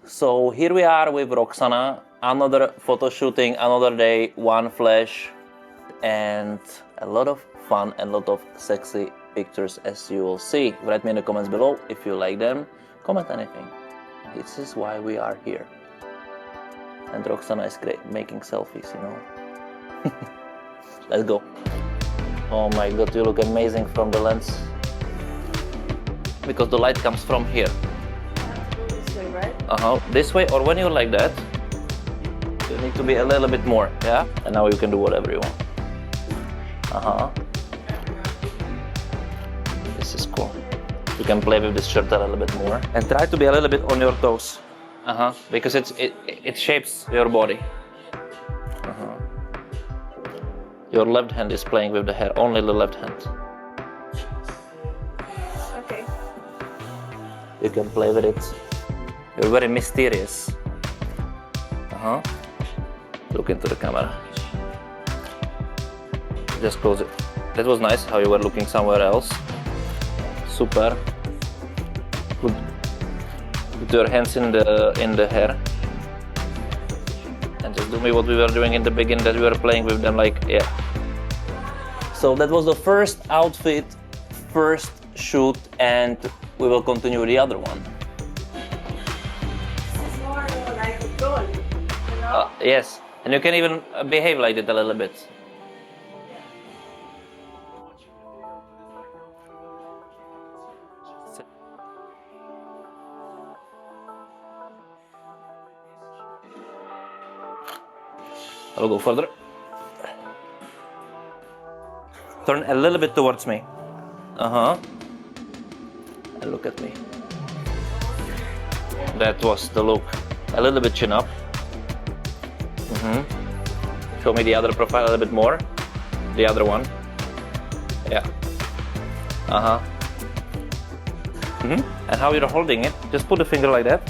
So here we are with Roxana, another photo shooting, another day, one flash, and a lot of fun and a lot of sexy pictures, as you will see. Write me in the comments below if you like them, comment anything. This is why we are here. And Roxana is great making selfies, you know. Let's go. Oh my god, you look amazing from the lens. Because the light comes from here. This way, right? This way, or when you're like that, you need to be a little bit more, yeah? And now you can do whatever you want. This is cool. You can play with this shirt a little bit more. And try to be a little bit on your toes. Because it shapes your body. Your left hand is playing with the hair, only the left hand. Okay. You can play with it. You're very mysterious. Look into the camera. Just close it. That was nice how you were looking somewhere else. Super. Put your hands in the hair. And just do me what we were doing in the beginning, that we were playing with them like, yeah. So that was the first outfit, first shoot, and we will continue the other one. This is more like a doll, you know? Yes, and you can even behave like it a little bit. I'll go further. Turn a little bit towards me. And look at me. That was the look. A little bit chin up. Show me the other profile a little bit more. The other one. Yeah. And how you're holding it, just put the finger like that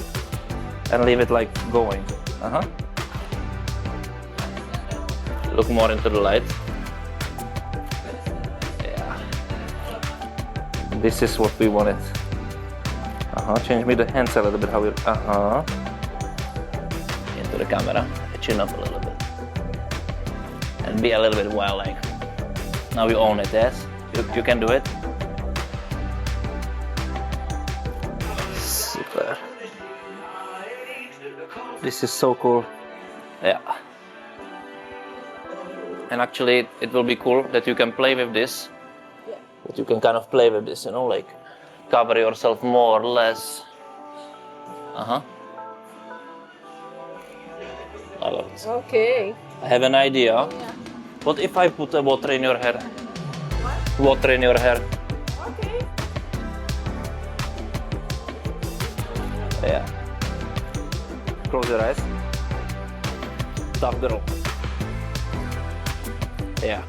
and leave it like going. Look more into the light. Yeah. This is what we wanted. Change me the hands a little bit. How you into the camera. Chin up a little bit. And be a little bit wild like. Now you own it, yes? You can do it. Super. This is so cool. Yeah. And actually, it will be cool that you can play with this. Yeah. That you can kind of play with this, you know, like cover yourself more or less. I love it. Okay. I have an idea. Yeah. What if I put water in your hair? What? Water in your hair. Okay. Yeah. Close your eyes. Stop the rope. Yeah.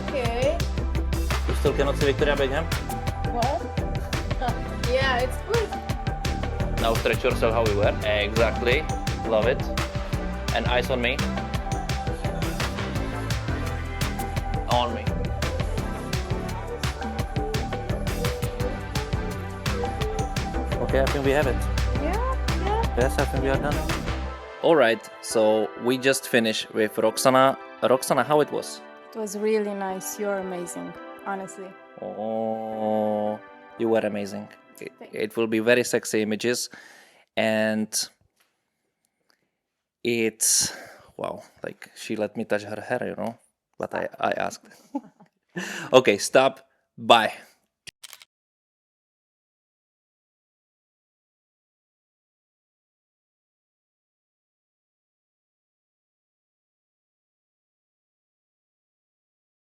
Okay. You still cannot see Victoria Beckham? What? Yeah, it's good. Now stretch yourself how we were. Exactly. Love it. And eyes on me. On me. Okay, I think we have it. Yeah. Yes, I think we are done. Alright, so we just finished with Roxana. Roxana, how it was? It was really nice. You're amazing, honestly. Oh, you were amazing. Thank It will be very sexy images. And it's, wow, like she let me touch her hair, you know, but I asked. Okay, stop. Bye.